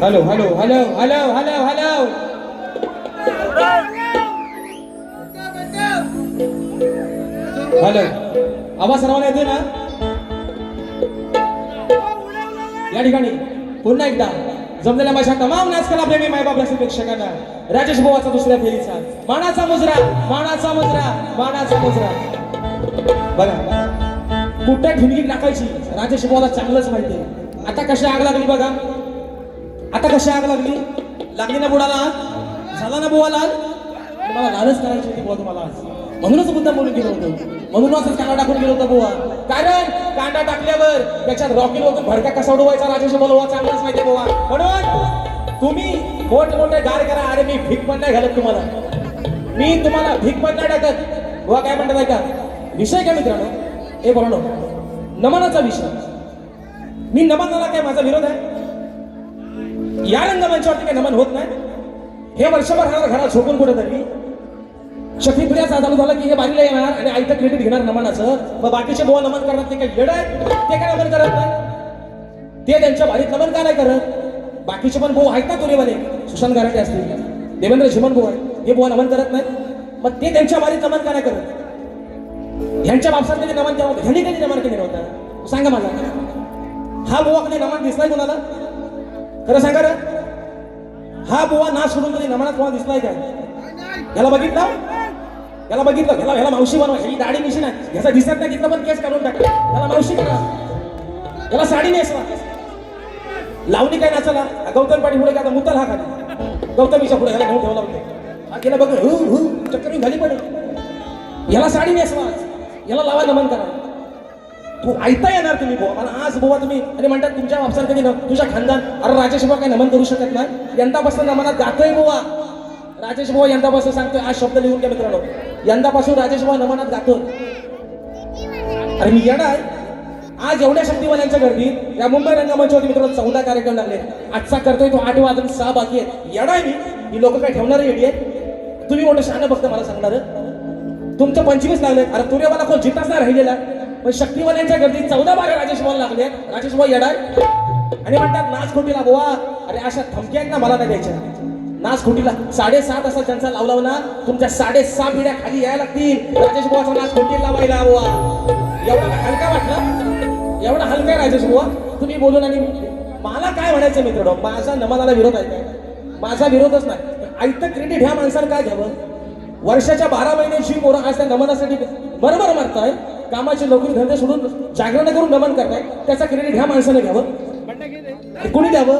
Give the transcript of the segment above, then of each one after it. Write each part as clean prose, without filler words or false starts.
Hello hello hello hello hello hello hello आवाज सर्वांना येतोय ना? या ठिकाणी पुन्हा एकदा जमलेल्या माझ्या तमाम नाचकला प्रेमी मायबाप रसिक प्रेक्षकांना राजेश भावाचा दुसऱ्या फेरीचा मानाचा मुजरा मानाचा मुजरा मानाचा मुजरा. बघा कुठे ठिणगी टाकायची राजेश भावाला चांगलंच माहिती. आता कशी आग लागली बघा, आता कशी आग लागली. लागली ना बुडाला, झाला ना बुवा लाल. मला लालच करायची होती बुवा तुम्हाला आज, म्हणूनच मुद्दा बोलून गेलो होतो, म्हणूनच कांदा टाकून गेलो होतो बुवा. कारण कांदा टाकल्यावर त्याच्यात रॉकेल वगैरे भडका कसा उडवायचा राजेश बोलवा चांगलाच माहिती बुवा. म्हणून तुम्ही मोठमोठे गार करा. अरे मी भीक पण नाही घालत तुम्हाला, मी तुम्हाला भीक पण नाही टाकत बुवा. काय म्हणतात ऐका, विषय काय मित्रांनो, हे बोलणं नमनाचा विषय. मी नमनाला काय माझा विरोध आहे? या रंगमंचावरती काय नमन होत नाही? हे वर्षभर घरात झोपून कुठेतरी शक्तीप्रिया चालू झालं की हे बारीला येणार आणि आईचं क्रेडिट घेणार नमनाचं. मग बाकीचे बोवा नमन करतात, ते काय येड आहे? ते काय नमन करत नाही? ते त्यांच्या बारीत नमन का नाही करत? बाकीचे पण भाऊ आहेत ना तुरेवाले, सुशांत गारटे असतील, देवेंद्र झिमन भाऊ आहे, हे बोवा नमन करत नाही. मग ते त्यांच्या बारीत नमन का नाही करत? ह्यांच्या बापसात कधी नमन केलं, ह्यांनी कधी नमन केलं नव्हतं? सांगा मला, हा बुवा कधी नमन दिसलाय कोणाला? खरं सांगा रे, हा बुवा नाच सोडून कधी नमनात कोणाला दिसलाय का? याला बघितलं, याला बघितलं, ह्याला मावशी बनवा. ही दाढी मिशी नाही, ह्याचा दिसत नाही तिथं पण केस काढून टाकला. याला मावशी करा, याला साडी नेसवा. लावणी काय नाचाला? गौतम पाटील पुढे का मुद्दा हा खाली गौतमीच्या पुढे ह्याला घेऊन ठेवला होते. हा केला बघ, चक्कर झाली पण याला साडी नेसवा, याला लावा नमन करा. तू ऐकता येणार तुम्ही बुवा मला आज बुवा तुम्ही आणि म्हणतात तुमच्या वापसार कधी तुझ्या खानदान. अरे राजेश बुवा काही नमन करू शकत नाही. यंदापासून नमनात गातोय बुवा. राजेश बुवा यंदापासून सांगतोय, आज शब्द लिहून घ्या मित्रांनो, यंदापासून राजेश बुवा नमनात गातोय. अरे मी येणार आहे आज एवढ्या शक्तिवाल्यांच्या गर्दीत या मुंबई रंगमंचावरती मित्रांनो 14 कार्यक्रम लागले. आजचा करतोय तो 8 वाजून 6 बाकी आहेत. येणार मी, ही लोक काय ठेवणार येडी आहेत? तुम्ही मोठं शहाणं बघता मला सांगणार. तुमचं 25 लागले. अरे तुरेवाला कोण जिताच नाही राहिलेला, पण शक्तिवाल्यांच्या गर्दीत 14-12 राजेश बुवा लागले. राजेश बुवा येणार आणि म्हणतात नाच खोटीला बुवा. अरे अशा धमक्या आहेत ना मला नाही द्यायच्या. नाच खोटीला 7.5 असा ज्यांचा लावला ना, तुमच्या 6.5 पिढ्या खाली यायला लागतील राजेश बुवाचा नाच खोटी लावायला बुवा. एवढा हलका वाटला, एवढा हलका आहे राजेश बुवा तुम्ही बोलून. आणि मला काय म्हणायचं मित्रांनो, माझा नमनाला विरोध आहे काय? माझा विरोधच नाही. आयतं क्रेडिट ह्या माणसाला काय घ्यावं? वर्षाच्या 12 महिन्याची पोरं आज त्या नमनासाठी बरोबर मारताय, कामाची नोकरी धंदे सोडून जागरण करून नमन करताय. त्याचा क्रेडिट ह्या माणसाने घ्यावं, कुणी द्यावं?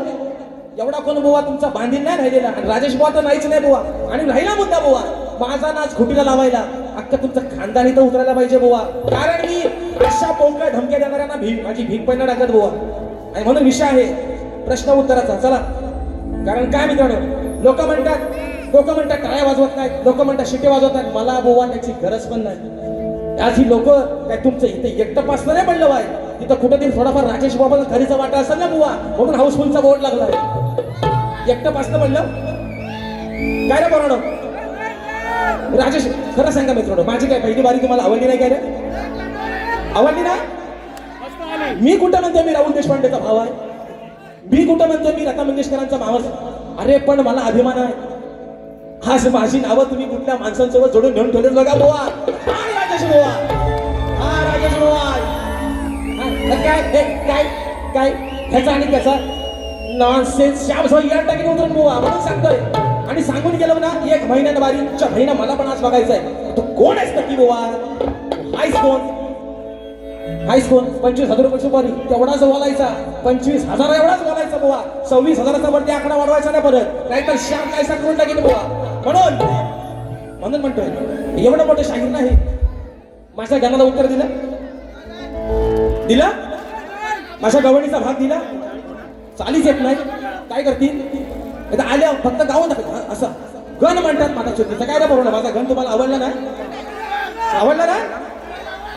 एवढा कोण बुवा तुमचा बांधील नाही राहिलेला. आणि राजेश बुवा तर नाहीच नाही बुवा. आणि राहिला मुद्दा बुवा माझा नाच खोटीला लावायला, अख्खा तुमचं खानदानी तर उतरायला पाहिजे बुवा. कारण मी अशा पोकळ धमक्या देणाऱ्यांना माझी भीक पण नाही टाकत बुवा. आणि म्हणून विषय आहे प्रश्न उत्तराचा. चला, कारण काय मित्रांनो, लोक म्हणतात टाळ्या वाजवत नाहीत, लोक म्हणतात शिटे वाजवत नाहीत. मला बुवा त्याची गरज पण नाही. आज ही लोक काय तुमचं इथे एकटं पासलं नाही पडलं बाय, तिथं कुठेतरी थोडाफार राजेश बाबा घरीचा वाटा असेल ना बुवा, म्हणून हाऊसफुलचा बोर्ड लागला. एकटं पासलं पडलं काय रे बरोबर? राजेश खरं सांगा मित्रांनो, माझी काय पहिली बारी तुम्हाला आवडली नाही काय रे? आवडली ना? मी कुठं म्हणतो मी राहुल देशपांडेचा भाव आहे? मी कुठं म्हणतो मी लता मंगेशकरांचा मावस? अरे पण मला अभिमान आहे. आज माझी नावं तुम्ही कुठल्या माणसांसोबत जोडून घेऊन ठेवले बघा बुवा. राजेश बुवा, हा राजेश बुवा. काय काय काय ह्याचा आणि त्याचा नॉनसेन्स श्याम सो या टाकीने उतरून बुवा म्हणून सांगतोय. आणि सांगून गेलो ना 1 महिन्यानं बारीच्या बहिणा मला पण आज बघायचंय. तू कोण आहेस नक्की बुवा? हायस कोण? 25,000 रुपये सुपारी तेवढाच बोलायचा. 25,000 एवढाच बोलायचा बुवा. 26,000चा वरती आकडा वाढवायचा नाही परत, नाहीतर श्याम कायसा करून टाकेल बुवा. म्हणून म्हणतोय एवढं मोठं शाहीर नाही. माझ्या गाण्याला उत्तर दिला, माझ्या गवणीचा भाग दिला. चालीच येत नाही, काय करतील? आल्या फक्त गावून दाखव असं गण म्हणतात. माझा चुकीचा काय रे बरोबर? माझा गण तुम्हाला आवडला नाही? आवडला ना?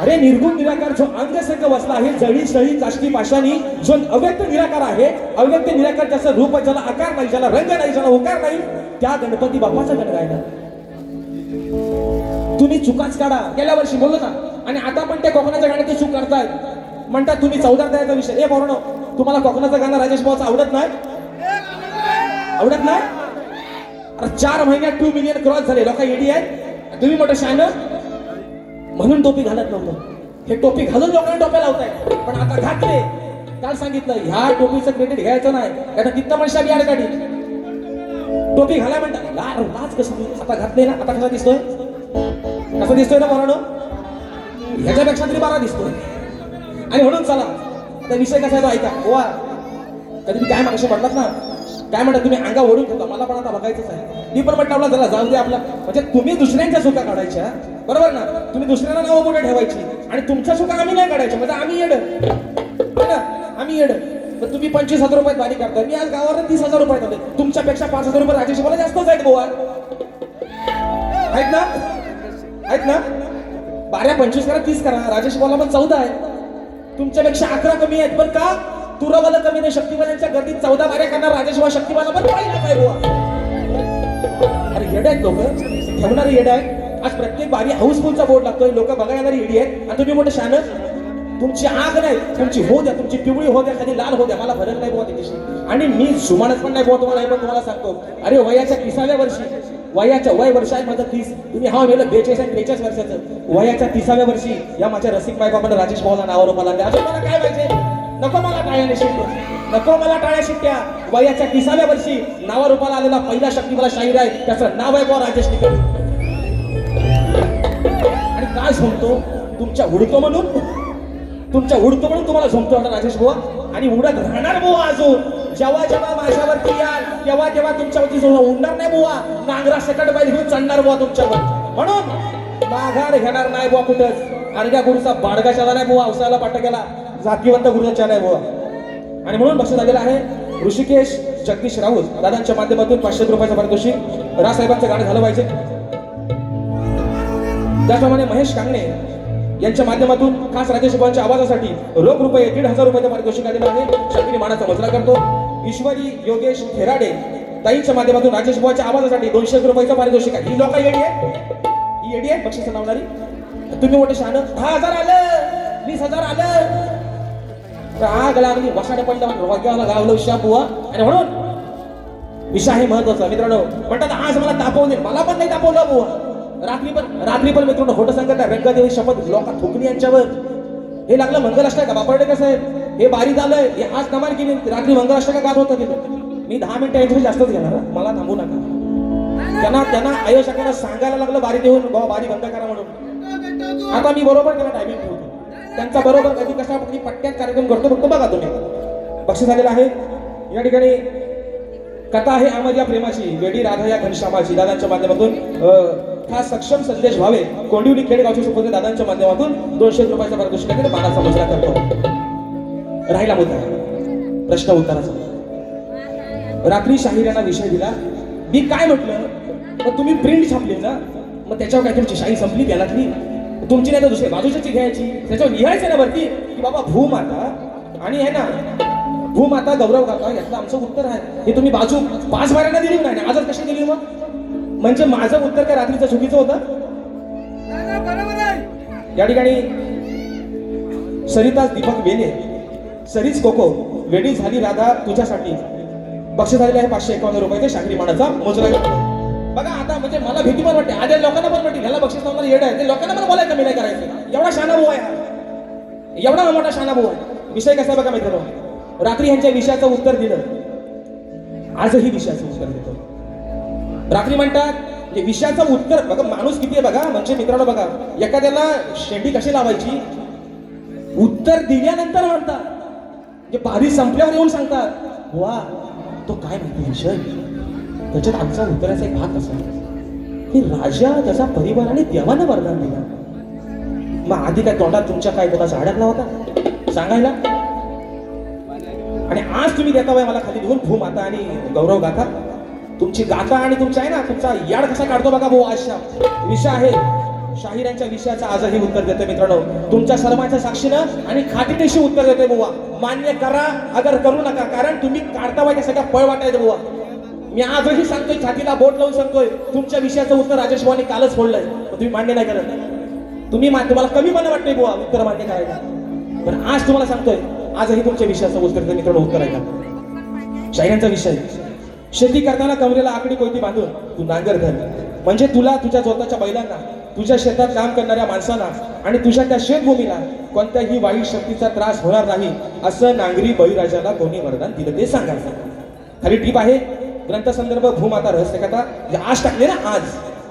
अरे निर्गुण निराकार जो अंग संग वसला आहे, जळी शळी काष्टी पाशानी, जो अव्यक्त निराकार आहे. अव्यक्त निराकार ज्याचं रूप, ज्याला आकार नाही, ज्याला रंग नाही, ज्याला उकार नाही, त्या गणपती बाप्पाचा गण गायला. तुम्ही चुकाच काढा, गेल्या वर्षी बोललो ना. आणि आता पण ते कोकणाच्या गाण्याची चूक करतायत. म्हणतात तुम्ही 14 द्यायचा विषय. ए बरोबर, तुम्हाला कोकणाचं गाणं राजेश भाऊचं आवडत नाही? आवडत नाही? अरे 4 महिन्यात 2 मिलियन क्रॉस झाले. लोक एडी आहेत, तुम्ही मोठं शान म्हणून टोपी घालत नव्हतं. हे टोपी घालून लोकांना टोप्या लावताय, पण आता घातले. काल सांगितलं ह्या टोपीचं क्रेडिट घ्यायचं नाही, कारण तिथं मनुष्या बियाड काढी. टोपी घालाय म्हणतात लाज कसं. आता घातले ना, आता कसा दिसतोय, कसा दिसतोय ना बरोबर, ह्याच्यापेक्षा तरी बरा दिसतोय. आणि म्हणून चला आता विषय कसा आहे तो ऐका. गोवा कधी मी काय मागाशी म्हणतात ना, काय म्हणतात तुम्ही अंगा ओढून ठेवता, मला पण आता बघायचंच आहे. मी पण म्हटलं आपला जरा जाऊ दे आपला, म्हणजे तुम्ही दुसऱ्यांच्या चुका काढायच्या, बरोबर ना. तुम्ही दुसऱ्यांना नाव मोठे ठेवायची आणि तुमच्या चुका आम्ही नाही काढायच्या, म्हणजे आम्ही येड ना, आम्ही येड. पण तुम्ही 25,000 रुपयात वारी करता, मी आज गावावर 30,000 रुपयात आले. तुमच्यापेक्षा 5,000 रुपये राजेश मला जास्तच आहेत गोवा, आहेत ना, आहेत ना. 12 25 करा, 30 करा. राजेश बोला पण 14 आहे, तुमच्यापेक्षा 11 कमी आहेत. पण का तुरवाला कमी नाही, शक्तिवाल्यांच्या गर्दीत 14 बाऱ्या करणार राजेश वा शक्तिवाला पण पाहिला काय बुवा. अरे येड आहेत लोक, ठेवणारे येड आहे. आज प्रत्येक बारी हाऊसफुलचा बोर्ड लागतोय, लोक बघा येणारी येडी आहेत. आणि तुम्ही मोठे शान, तुमची आग नाही, तुमची हो द्या, तुमची पिवळी हो द्या, खाली लाल हो द्या, मला फरक नाही बुवा त्याच्याशी. आणि मी सुमानच पण नाही बुवा तुम्हाला, हे पण तुम्हाला सांगतो. अरे वयाच्या 30व्या वर्षी, वयाच्या वय वर्ष आहे माझं 30, तुम्ही हा मेलं 42 आणि 43 वर्षाचं. वयाच्या 30व्या वर्षी या माझ्या रसिक मायबापानं राजेश भाऊला नावावर रुपाला आणले. अजून मला काय पाहिजे, नको मला टाळ्याने शिट्ट्या, नको मला टाळ्या शिट्ट्या. वयाच्या 30व्या वर्षी नावा रुपाला आलेला पहिला शक्तिवाला शाहीर आहे, त्याचं नाव आहे बुवा राजेश निकम. आणि काय सांगतो, तुमच्या उडतो म्हणून, तुमच्या उडतो म्हणून तुम्हाला झोमतो आता राजेश बुवा. आणि उडत राहणार बुवा अजून. जेव्हा जेव्हा माझ्यावरती याल तेव्हा तेव्हा तुमच्यावरती उडणार नाही बुवा, नांगरा सकट बैल घेऊन चढणार बुवा तुमच्यावर. म्हणून माघार घेणार नाही बुवा कुठंच. अर्ध्या गुरुचा बाडगा चला नाही बुवा, अवसाला पाटक्याला जातीवंत गुरुचा नाही बुवा. आणि म्हणून बक्षीस झालेलं आहे ऋषिकेश जगदीश राऊत दादांच्या माध्यमातून 500 रुपयाचं पारितोषिक. रासाहेबांचं गाणं झालं पाहिजे. त्याचप्रमाणे महेश कांगणे यांच्या माध्यमातून खास राजेश भाऊंच्या आवाजासाठी रोख रुपये 1,500 रुपयाचं पारितोषिक आलेलं आहे. शास्त्रीय मानाचा मुजरा करतो. ईश्वरी योगेश खेराडे ताईंच्या माध्यमातून राजेश भाऊच्या आवाजासाठी 200 रुपयाचं पारितोषिक आहे. ही लोक येडी आहे, ही येडी आहे बक्षीस लावणारी. तुम्ही मोठे शहाण 10,000 आलं, 20,000 आलं, आग लागली, वसाडे पडला, वाक्याला गावलं शापुआ. आणि म्हणून विषय आहे महत्वाचा मित्रांनो. म्हणतात आज मला तापवले, मला पण नाही तापवलं बुवा. रात्री पण मित्रांनो खोटं सांगत आहे. रंगदेवी शपथ लोका थुकली यांच्यावर. हे लागलं मंगलाष्टक का बापडे कसं आहे, हे बारी झालंय, हे आज कमाल केली. रात्री मंगलाष्टक गात होतं तिथं. मी 10 मिनिटं यांच्यावर जास्तच घेणार, मला थांबू नका. त्यांना आयोजकांना सांगायला लागलं बारी देऊन बाबा बारी बंद करा म्हणून. आता मी बरोबर त्याला टायमिंग ठेवतो, त्यांचा बरोबर कधी कशा पट्ट्यात कार्यक्रम करतो फक्त बघा तुम्ही. बक्षीस झालेलं आहे. या ठिकाणी कथा आहे अमर या प्रेमाची, वेडी राधा या घनश्यामाची दादांच्या माध्यमातून खास सक्षम संदेश भावे कोंडिवली खेडगावचे सुपुत्र दादांच्या माध्यमातून 200 रुपयाचा पारितोषिक आहे. मानाचा मुजरा करतो. राहिला मुद्दा प्रश्न उत्तराचा. रात्री शाहीर यांना विषय दिला. मी काय म्हटलं, मग तुम्ही प्रिंट छापली ना, मग त्याच्यावर काय तुमची शाही संपली त्यालातली, तुमची नाही तर दुसरी बाजूच्याची घ्यायची. त्याच्यावर लिहायचं ना वरती की बाबा भूमाता आणि आहे ना भूमाता गौरव गाथा, यातलं आमचं उत्तर आहे. हे तुम्ही बाजू 5 बाऱ्यांना दिली नाही, आजच कशी दिली मग? म्हणजे माझं उत्तर काय रात्रीचं चुकीचं होतं? या ठिकाणी सरिता दीपक वेले, सरीच कोको, वेडी झाली राधा तुझ्यासाठी बक्षीस झालेलं आहे 551 रुपयाचे शाहीर मानाचा मुजरा. बघा आता म्हणजे मला भीती पण वाटते. आधी लोकांना पण वाटते ह्याला बक्षीस लावणार येड आहे, ते लोकांना पण बोलायचं कमी नाही करायचं. एवढा शाना भाऊ आहे, एवढा मोठा शाना भाऊ आहे. विषय कसा बघा मित्रांनो, रात्री ह्यांच्या विषयाचं उत्तर दिलं, आजही विषयाचं उत्तर देतो. रात्री म्हणतात विषयाचं उत्तर बघा, माणूस किती आहे बघा. म्हणजे मित्रांनो बघा, एखाद्याला शेंडी कशी लावायची, उत्तर दिल्यानंतर म्हणतात, जे बारी संपल्यावर येऊन सांगतात वा तो काय माहिती विषय, त्याच्यात आमचा उत्तराचा एक भाग असा की राजा त्याचा परिवाराने देवानं वरदान दिला. मग आधी काय तोंडात तुमच्या काय बोलाचा अडकला होता सांगायला, आणि आज तुम्ही देता बाय मला खाली लिहून भूमाता आणि गौरव गाथा. तुमची गाथा आणि तुमचा आहे ना तुमचा याड कसा काढतो बघा भाऊ. आशा विषय आहे शाहिरांच्या विषयाचा आजही उत्तर देते मित्रांनो. तुमच्या सर्वांच्या साक्षीनं आणि खातिरीशी उत्तर देते बुवा. मान्य करा अगर करू नका, कारण तुम्ही काढता बाय सगळ्या पळ वाटायचं बुवा. मी आजही सांगतोय, छातीला बोट लावून सांगतोय, तुमच्या विषयाचं उत्तर राजेश भाऊनी कालच फोडलंय, तुम्ही मान्य नाही करत. तुम्हाला कमी मला वाटतंय बुवा उत्तर मान्य करायला, पण आज तुम्हाला सांगतोय आजही तुमच्या विषयाचं उत्तर मित्रांनो उत्तर आहे का. शाहिरांचा विषय शेती करताना कमरेला आकडी कोयती बांधून तू नांगर धर, म्हणजे तुला, तुझ्या स्वतःच्या बैलांना, तुझ्या शेतात काम करणाऱ्या माणसांना आणि तुझ्या त्या शेतभूमीला कोणत्याही वाईट शक्तीचा त्रास होणार नाही असं नांगरी बळीराजाला कोणी वरदान दिलं ते सांगायचं. खाली टीप आहे, ग्रंथसंदर्भ भूमाता रहस्यकथा, आज टाकले ना, आज,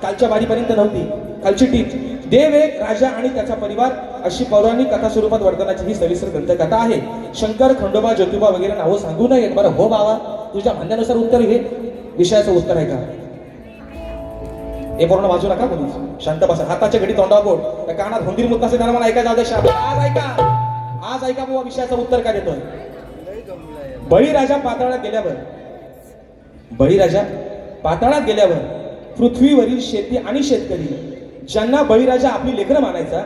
कालच्या वारीपर्यंत नव्हती. खालची टीप, देव एक, राजा आणि त्याचा परिवार अशी पौराणिक कथा स्वरूपात वर्तनाची ही सविस्तर ग्रंथकथा आहे. शंकर, खंडोबा, ज्योतिबा वगैरे नावं सांगू नयेत. बरं हो बाबा, तुझ्या म्हणण्यानुसार उत्तर हे विषयाचं उत्तर आहे का? हे पूर्ण वाचू नका कोणी, शांत बसा, हाताच्या घडी तोंडावर बोट, त्या कानात हुंदीर मुद्दा असेल त्यांना मला ऐका जाऊ दे. आज ऐका, आज ऐका बुवा विषयाचं उत्तर काय देतोय. बळीराजा पाताळात गेल्यावर, बळीराजा पाताळात गेल्यावर पृथ्वीवरील शेती आणि शेतकरी ज्यांना बळीराजा आपली लेकरं मानायचा,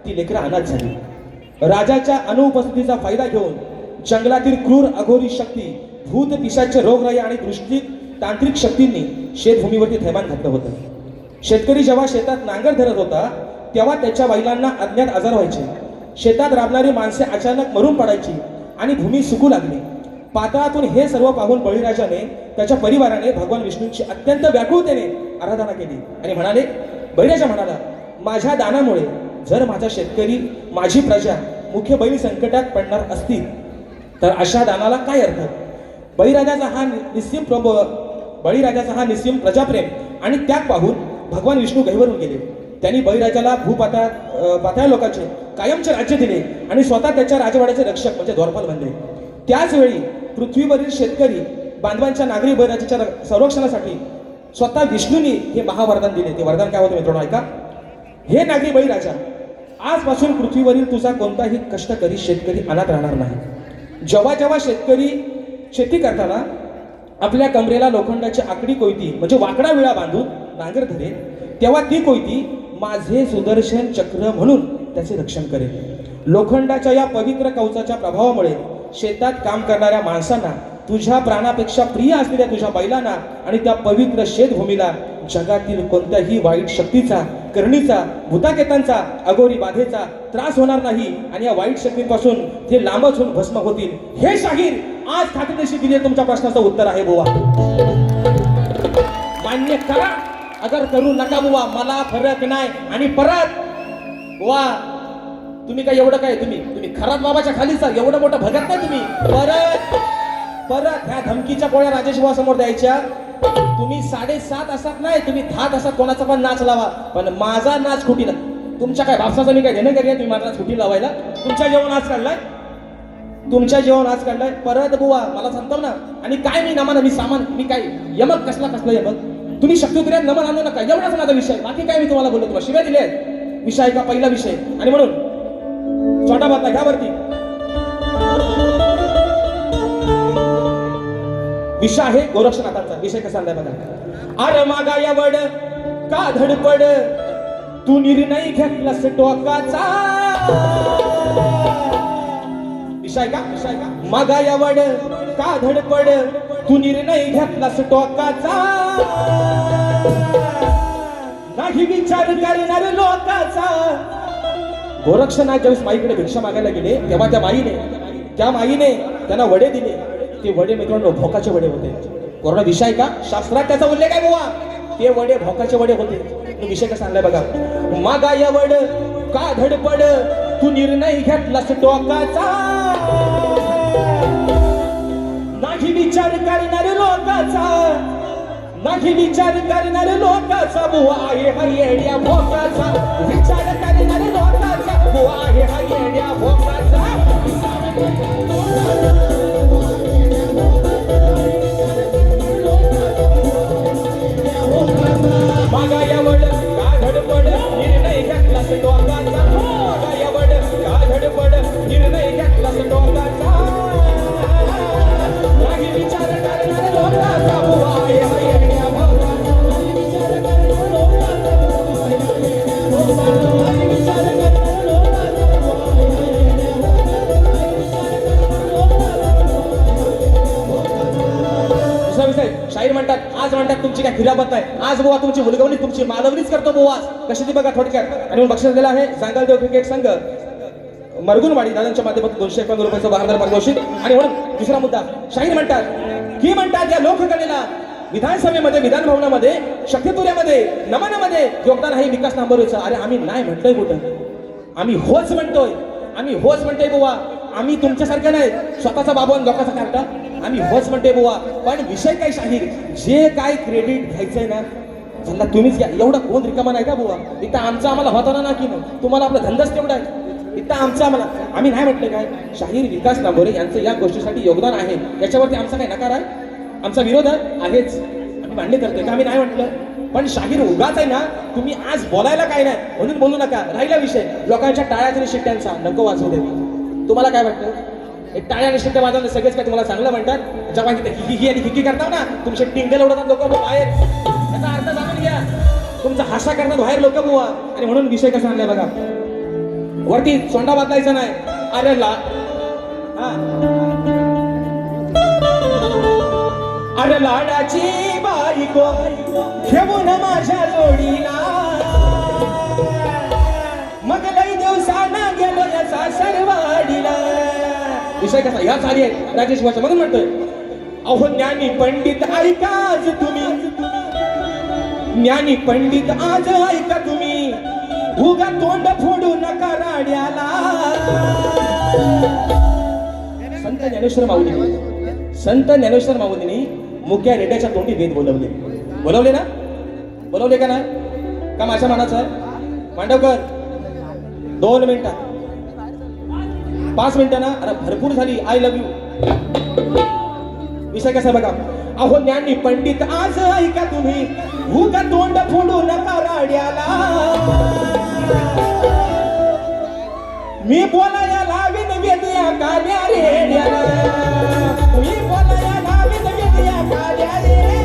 ती लेकरं अनाथ झाली. राजाच्या अनुपस्थितीचा फायदा घेऊन जंगलातील क्रूर अघोरी शक्ती, भूत, पिशाच, रोगराई आणि दृष्टी तांत्रिक शक्तींनी शेतभूमीवरती थैमान घातलं होतं. शेतकरी जेव्हा शेतात नांगर धरत होता तेव्हा त्याच्या बैलांना अज्ञात आजार व्हायचे. शेतात राबणारी माणसे अचानक मरून पडायची आणि भूमी सुकू लागली. पाताळातून हे सर्व पाहून बळीराजाने, त्याच्या परिवाराने भगवान विष्णूंची अत्यंत व्याकुळतेने आराधना केली आणि म्हणाले, बळीराजा म्हणाला, माझ्या दानामुळे जर माझा शेतकरी, माझी प्रजा मुख्य बैल संकटात पडणार असतील तर अशा दानाला काय अर्थ. बळीराजाचा हा निस्सीम प्रजाप्रेम आणि त्याग पाहून भगवान विष्णू गहिवरून गेले. त्यांनी बळीराजाला पाताळ लोकांचे कायमचे राज्य दिले आणि स्वतः त्याच्या राजवाड्याचे रक्षक म्हणजे द्वारपाल बनले. त्याच वेळी पृथ्वीवरील शेतकरी बांधवांच्या नागरी बळीराजाच्या संरक्षणासाठी स्वतः विष्णूंनी हे महावरदान दिले. ते वरदान काय होतं मित्रांनो, ऐका. हे नागरी बळीराजा, आजपासून पृथ्वीवरील तुझा कोणताही कष्टकरी शेतकरी अनाथ राहणार नाही. जेव्हा जेव्हा शेतकरी शेती करताना आपल्या कमरेला लोखंडाची आकडी कोयती म्हणजे वाकडा विळा बांधून नांगर धरेल, तेव्हा ती कोयती माझे सुदर्शन चक्र म्हणून त्याचे रक्षण करेल. लोखंडाच्या या पवित्र कवचाच्या प्रभावामुळे शेतात काम करणाऱ्या माणसांना, तुझ्या प्राणापेक्षा प्रिय असलेल्या तुझ्या बैलांना आणि त्या पवित्र शेतभूमीला जगातील कोणत्याही वाईट शक्तीचा, करणीचा, भूताकेतांचा, अघोरी बाधेचा त्रास होणार नाही आणि या वाईट शक्तींपासून ते लांबच होऊन भस्म होतील. हे शाहीर आज खात्रीशी दिले तुमच्या प्रश्नाचं उत्तर आहे बुवा. मान्य करा, अगर करू नका बुवा, मला फरक नाही. आणि परत बुवा, तुम्ही काय एवढं काय, तुम्ही खरात बाबाच्या खालीच एवढं मोठं भगत नाही तुम्ही. परत ह्या धमकीच्या पोळ्या राजेश बुवा समोर द्यायच्या. तुम्ही 7.5 तासात नाही, तुम्ही 10 तासात कोणाचा पण नाच लावा, पण माझा नाच खुटी ना. तुमच्या काय बापसाचा मी काय देणं करूया, तुम्ही माझा नाच खुटी लावायला. तुमच्या जेवण आज काढलाय, तुमच्या जेवण आज काढलाय. परत बुवा मला सांगतो ना. आणि काय मी नमान, मी सामान, मी काय यमक कसला यमक, तुम्ही शक्तिउत्र्यात नमन आणू नका, एवढाच माझा विषय. बाकी काय मी तुम्हाला बोललो, तुम्हाला शिव्या दिल्या आहेत. विषय का पहिला विषय. आणि म्हणून छोटा बातला घ्या वरती. विषय आहे गोरक्षनाथांचा. विषय कसा आणलाय बघा. अरे मागा या वड का धडपड, तू निर्णय घेतलास टोकाचा. विषय का मागा या वड का धडपड, तू निर्णय घेतलास टोकाचा. नाही विचार करणार लोकाचा. गोरक्षनाथ ज्यावेळेस माईकडे भिक्षा मागायला गेले तेव्हा त्या माईने त्यांना वडे दिले. ते वडे मित्रांनो भोकाचे वडे होते. पूर्ण विषय का शास्त्रात त्याचा उल्लेख आहे बुवा. ते वडे भोकाचे वडे होते. विषय कसा आणलाय बघा. मागा या वड का धडपड, तू निर्णय घेतलास टोकाचा. नाही विचार करणारे लोकाचा, नाही विचार करणारे लोकाचा. बुवा आहे हा येड्या भोकाचा. विचार करणारे लोकाचा. बुवा आहे हा येड्या भोकाचा. मागा या वड का धडपड, निर्णय घेतलास टोकाचा. मागा या वड का धडपड, निर्णय घेतलास टोकाचा. नाही विचार करणारे लोकाचा. बुवा आहे हा येड्या भोकाचा. विचार करणारे लोकाचा. विचार करणारे शाहीर म्हणतात, आज म्हणतात तुमची काय खिरापत नाही, आज बुवा तुमची मुलगवणी, तुमची मालवणीच करतो बुवा. कशी ती बघा थोडक्यात. आणि मग बक्षीस दिलं आहे जांगलदेव क्रिकेट संघ मरगुनवाडी दादांच्या माध्यमातून 251 रुपयाचं बहादर पारितोषिक. आणि म्हणून दुसरा मुद्दा, शाहीर म्हणतात की म्हणतात या लोककलेला विधानसभेमध्ये, विधान भवनामध्ये, शक्तिपुऱ्यामध्ये, नमनामध्ये योगदान आहे विकास नांबरेचं. अरे आम्ही नाही म्हटलंय कुठं, आम्ही होच म्हणतोय, आम्ही होच म्हणतोय बुवा. आम्ही तुमच्यासारखं नाही स्वतःचा बाबा लोकांचा कार्टा, आम्ही होच म्हणतोय बुवा. पण विषय काय शाहीर, जे काय क्रेडिट घ्यायचंय ना झाला तुम्हीच घ्या. एवढा कोण रिकामा नाही का बुवा? इथं आमचा आम्हाला होता ना की नाही, तुम्हाला आपला धंदाच तेवढा आहे. इथं आमचं आम्हाला, आम्ही नाही म्हटलं काय, शाहीर विकास नांबरे यांचं या गोष्टीसाठी योगदान आहे, याच्यावरती आमचा काही नकार आहे, आमचा विरोध आहेच, आम्ही मान्य करतोय का आम्ही नाही म्हटलं. पण शाहीर उगाच आहे ना, तुम्ही आज बोलायला काय नाही म्हणून बोलू नका. राहिला विषय लोकांच्या टाळ्याच्या आणि शिट्ट्यांचा, नको वाजवू दे. तुम्हाला काय वाटतं, हे टाळ्या आणि शिट्ट्या वाजवणे सगळेच काय तुम्हाला चांगलं म्हणतात? जेव्हा ही आणि हिकी करता ना, तुमचे टिंगल उडवतात लोक बाहेर, त्याचा अर्थ जाणून घ्या. तुमचा हासा करतात बाहेर लोक बुवा. आणि म्हणून विषय कसा आणलाय बघा, वरती सोंडा वाचायचा नाही. अरे ला अरे लाडाची बायको घेऊन माझ्या जोडीला, मग लई दिवसाना गेलो याचा सरवाडीला. विषय कसा ह्या सारी आहे राजेश भाषा म्हणून म्हणतोय, अहो ज्ञानी पंडित ऐका आज तुम्ही, ज्ञानी पंडित आज ऐका तुम्ही, उगा तोंड फोडू नका राड्याला. संत ज्ञानेश्वर माऊली, संत ज्ञानेश्वर माऊलींनी मुक्या रेड्याच्या तोंडी वेद बोलवले. बोलवले ना, बोलवले का नाही? का माझ्या मनाचं आहे? मांडवकर 2 मिनिटं 5 मिनिटं ना, अरे भरपूर झाली. I love you. विषय कसा बघा, अहो ज्ञानी पंडित आज ऐका तुम्ही, उगा तोंड फोडू नका राड्याला. मी बोलाया लावीन वेदिया काल्या रेड्याला, मी बोलाया लावीन वेदिया काल्या रेड्याला.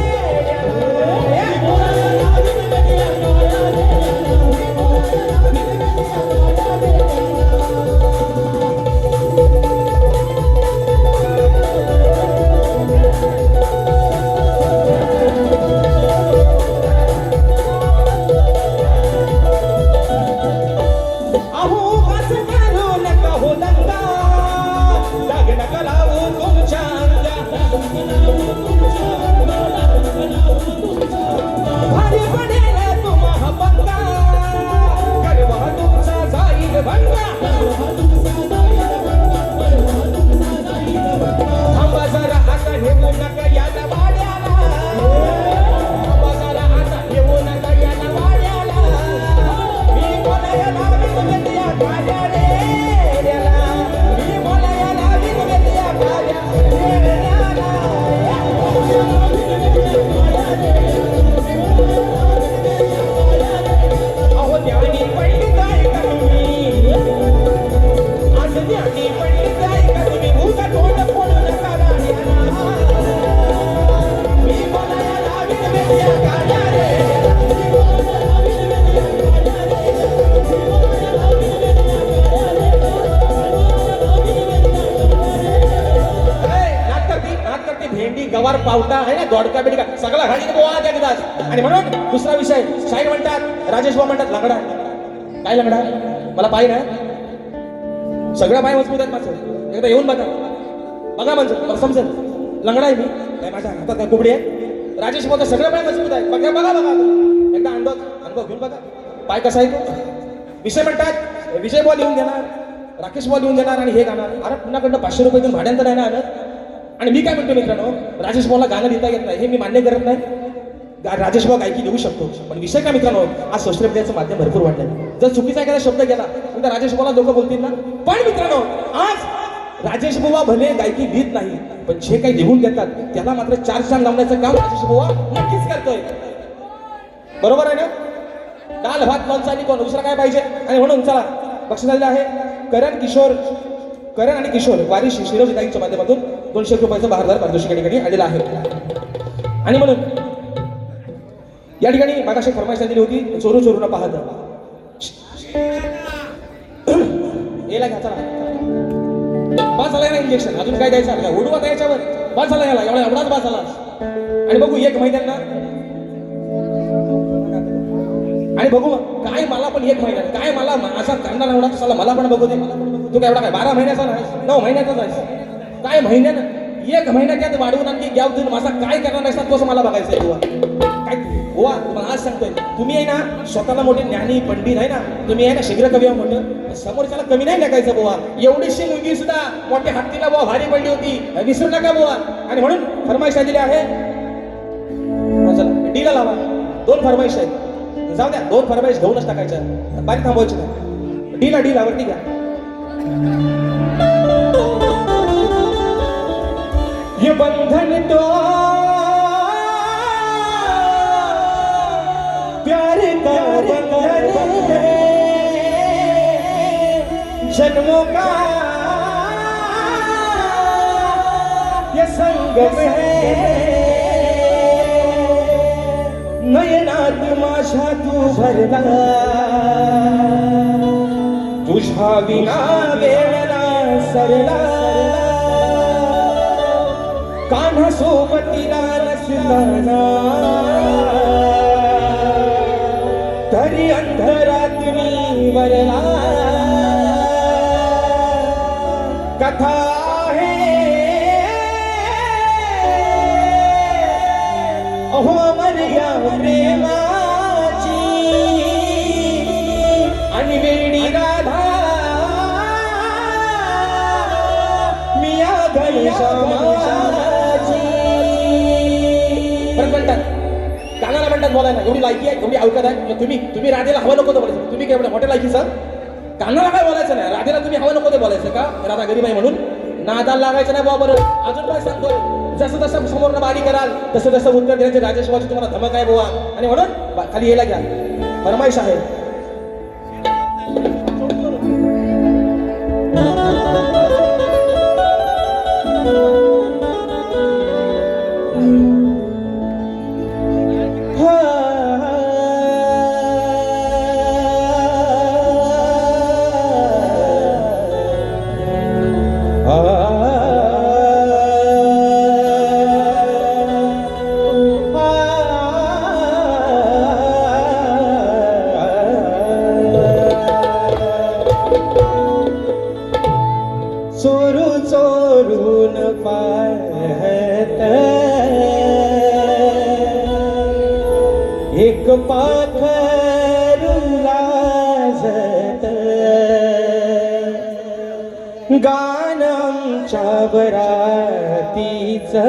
गवार पावटा आहे ना, दोडका बिडका सगळा घाली बोवा एकदाच. आणि म्हणून दुसरा विषय, शाहीर म्हणतात, राजेश भाऊ म्हणतात लंगडा. काय लंगडा? मला पाय ना, सगळं पाय मजबूत आहेत माझं, एकदा येऊन बघा, बघा म्हणजे मला समजेल. लंगडा आहे मी, काय माझ्या हातात काय कुबडी आहे? राजेश भाऊ सगळं पाय मजबूत आहे, बघा बघा बघा, एकदा अनुभव घेऊन बघा पाय कसा आहे तो. विषय म्हणतात, विजय बॉल लिहून देणार, राकेश बॉल लिहून देणार आणि हे गाणार. अरे पुन्हाकडनं 500 रुपये देऊन भाड्यांतर आहे ना आणत. आणि मी काय म्हणतो मित्रांनो, राजेश भाऊला गाणं लिहिता येत नाही हे मी मान्य करत नाही. राजेश भाऊ गायकी लिहू शकतो, पण विषय काय मित्रांनो, आज सोशल मीडियाचं माध्यम भरपूर वाढलंय. जर चुकीचा एखादा शब्द गेला तर राजेश भाऊला लोक बोलतील ना. पण मित्रांनो, आज राजेश बुवा भले गायकी लिहित नाही, पण जे काही लिहून देतात त्याला मात्र 4 चांद लावण्याचं काम राजेश बुवा नक्कीच करतोय. बरोबर आहे ना? दाल भात लोणचं आणि कोण दुसरा काय पाहिजे? आणि म्हणून चला बक्षीस आलेलं आहे करण आणि किशोर वारी शिरोजी ताईंच्या माध्यमातून 200 रुपयाचं बहारदार पारितोषिक या ठिकाणी आलेलं आहे. आणि म्हणून या ठिकाणी मागाशी फरमाईश दिली होती, चोरू चोरू न पाहत याला घ्या. चला बस झाला ना इंजेक्शन, अजून काय द्यायचं आहे? उडवा याच्यावर, बस झाला याला, एवढाच बस झाला. आणि बघू 1 महिन्यांना, आणि बघू काय मला पण 1 महिन्यात काय मला असा करणार एवढा कसाला मला पण बघू दे. तू काय एवढा काय 12 महिन्याचा नाही, 9 महिन्याचाच आहे. काय महिन्यानं एक महिन्यात वाढवून आणखी गॅप देऊन माझा काय करणार असतात तसं मला बघायचं आहे बुवा. काय बुवा तुम्हाला आज सांगतोय, तुम्ही आहे ना स्वतःला मोठे ज्ञानी पंडित आहे ना, तुम्ही आहे ना शीघ्र कवी आहो म्हटलं, समोरच्याला कमी नाही लेखायचं बुवा. एवढीशी मुलगी सुद्धा मोठ्या हत्तीला बुवा भारी पडली होती, विसरू नका बुवा. आणि म्हणून फरमाईश दिली आहे, चला डीला लावा. 2 फरमाईश आहेत, जाऊ द्या 2 फरमाईश घेऊनच टाकायच्या, बारी थांबवायची नाही. डीला वरती घ्या. ये बंधन तो प्यार का बंधन है, जन्मों का ये संगम है. नयनात माझ्या तू भरला, तुझ्या विना वेळा सरला. कान्हा सोबतीला नसताना तरी अंधरात मी वरला. कथा आहे अहो मर्या प्रेमाची, आणि वेडी राधा मिया घनश्यामाची. कानाला म्हणतात बोलायला, एवढी लायकी आहे, एवढी अवकात आहे. तुम्ही राधेला हवं नको ते बोलायचं. तुम्ही काय एवढं मोठ्या लायकी सर, कानाला काय बोलायचं नाही, राधेला तुम्ही हवं नको ते बोलायचं का? राधा गरीब आहे म्हणून नादाला लागायचं नाही बाबा. अजून काय सांगतोय, जसं जसं समोर बारी कराल तसं तसं उत्तर देण्याचे राजेश्वराची तुम्हाला धमक आहे बुवा. आणि म्हणून खाली यायला घ्या, फरमाईश आहे. चोरू चोरून पाहत एक पाखरू लाजत, गाणं आमच्या बरातीचं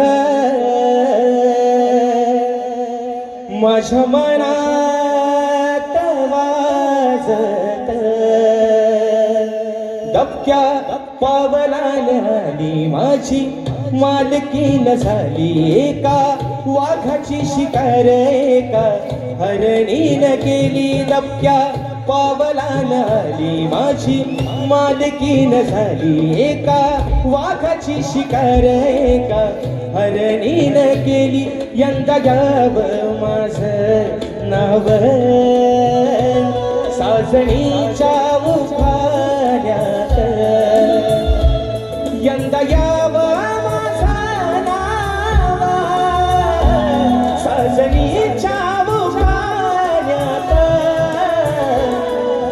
माझ्या मनात वाजत. दबक्या पावलाने आली माझी मालकीन झाली, एका वाघाची शिकार एका हरणीन केली. दबक्या पावलाने आली माझी मालकीन झाली, एका वाघाची शिकार एका हरणीन केली. यंदा घ्यावं माझं नाव साजणीच्या उखाण्यात, यंदा यावं माझं नाव साजणीच्या उखाण्यात.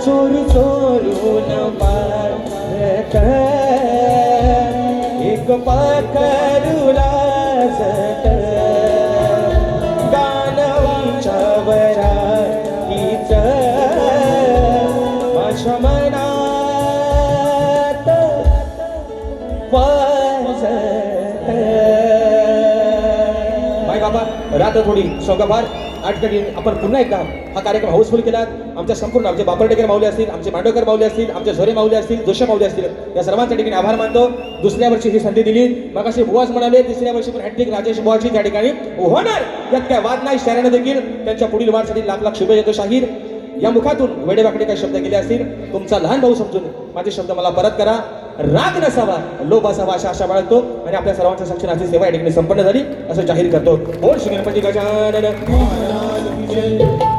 चोरू चोरून पाहत एक पाखरू लाजत, गाणं आमच्या बरातीचं माझ्या मनात वाजत. माय बाबा रात थोडी शौकाभार आठकडे आपण पुन्हा एकदा हा कार्यक्रम हाऊसफुल केला. आमच्या संपूर्ण आमचे बापर्डेकर माऊली असतील, आमचे मांडवकर माऊली असतील, आमचे झोरे माऊली असतील, जोशी माऊली असतील, या सर्वांच्या ठिकाणी आभार मानतो. दुसऱ्या वर्षी ही संधी दिली, मग असे बुवाच म्हणाले, तिसऱ्या वर्षी पण हॅट्रिक राजेश बुवाची त्या ठिकाणी होणार, यात काय वाद नाही. शहराने देखील त्यांच्या पुढील वारसाठी लाख लाख शुभेच्छा देतो. शाहीर या मुखातून वेडेवाकडे काही शब्द गेले असतील, तुमचा लहान भाऊ समजून माझे शब्द मला परत करा. राग नसावा, लोभ असावा अशा आशा बाळगतो आणि आपल्या सर्वांच्या साक्षीने सेवा या ठिकाणी संपन्न झाली असं जाहीर करतो. ओम श्री गणपती गजानन महाराज की जय.